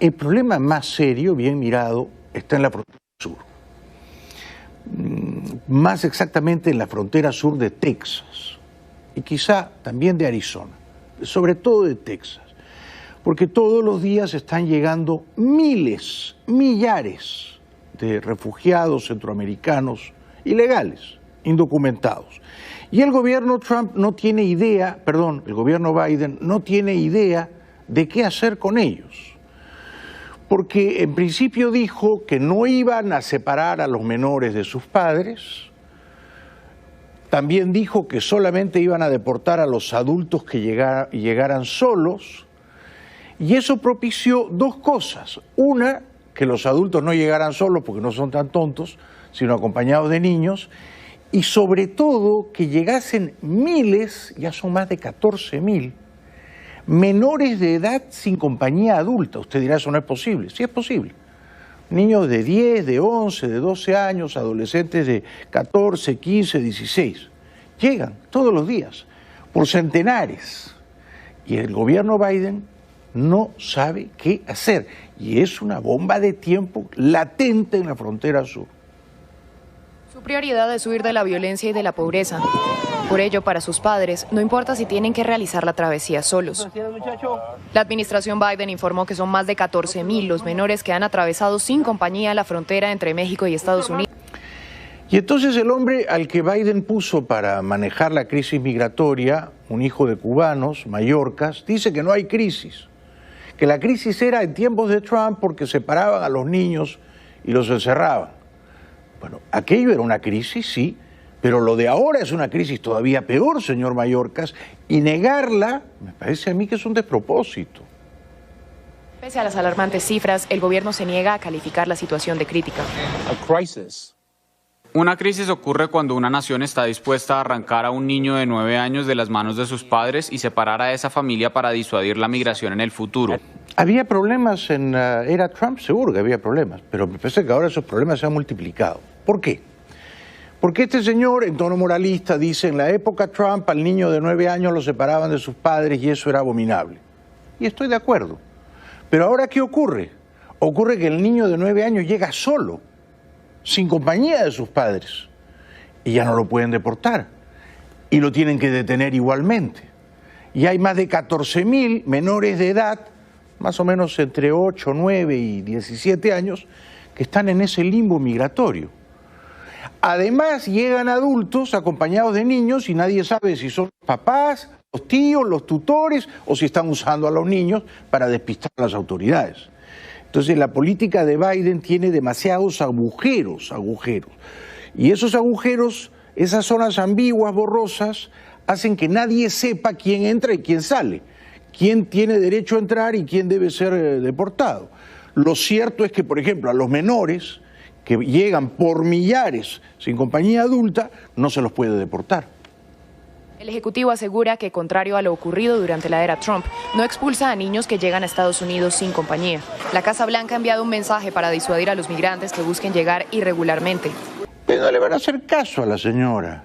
El problema más serio, bien mirado, está en la frontera sur. Más exactamente en la frontera sur de Texas y quizá también de Arizona, sobre todo de Texas, porque todos los días están llegando miles, millares de refugiados centroamericanos ilegales, indocumentados. Y el gobierno Trump no tiene idea, el gobierno Biden no tiene idea de qué hacer con ellos. Porque en principio dijo que no iban a separar a los menores de sus padres, también dijo que solamente iban a deportar a los adultos que llegaran solos, y eso propició dos cosas. Una, que los adultos no llegaran solos porque no son tan tontos, sino acompañados de niños, y sobre todo que llegasen miles, ya son más de 14.000, menores de edad sin compañía adulta. Usted dirá, eso no es posible. Sí es posible. Niños de 10, de 11, de 12 años, adolescentes de 14, 15, 16. Llegan todos los días, por centenares. Y el gobierno Biden no sabe qué hacer. Y es una bomba de tiempo latente en la frontera sur. Su prioridad es huir de la violencia y de la pobreza. Por ello, para sus padres, no importa si tienen que realizar la travesía solos. La administración Biden informó que son más de 14.000 los menores que han atravesado sin compañía la frontera entre México y Estados Unidos. Y entonces el hombre al que Biden puso para manejar la crisis migratoria, un hijo de cubanos, Mayorkas, dice que no hay crisis. Que la crisis era en tiempos de Trump porque separaban a los niños y los encerraban. Bueno, aquello era una crisis, sí, pero lo de ahora es una crisis todavía peor, señor Mayorkas, y negarla me parece a mí que es un despropósito. Pese a las alarmantes cifras, el gobierno se niega a calificar la situación de crítica. Una crisis ocurre cuando una nación está dispuesta a arrancar a un niño de 9 años de las manos de sus padres y separar a esa familia para disuadir la migración en el futuro. Había problemas en la era Trump, seguro que había problemas, pero me parece que ahora esos problemas se han multiplicado. ¿Por qué? Porque este señor, en tono moralista, dice, en la época Trump al niño de 9 años lo separaban de sus padres y eso era abominable. Y estoy de acuerdo. Pero ahora, ¿qué ocurre? Ocurre que el niño de 9 años llega solo, sin compañía de sus padres, y ya no lo pueden deportar, y lo tienen que detener igualmente. Y hay más de 14.000 menores de edad, más o menos entre 8, 9 y 17 años, que están en ese limbo migratorio. Además, llegan adultos acompañados de niños y nadie sabe si son los papás, los tíos, los tutores, o si están usando a los niños para despistar a las autoridades. Entonces, la política de Biden tiene demasiados agujeros. Y esos agujeros, esas zonas ambiguas, borrosas, hacen que nadie sepa quién entra y quién sale, quién tiene derecho a entrar y quién debe ser deportado. Lo cierto es que, por ejemplo, a los menores que llegan por millares sin compañía adulta, no se los puede deportar. El Ejecutivo asegura que, contrario a lo ocurrido durante la era Trump, no expulsa a niños que llegan a Estados Unidos sin compañía. La Casa Blanca ha enviado un mensaje para disuadir a los migrantes que busquen llegar irregularmente. Pero no le van a hacer caso a la señora.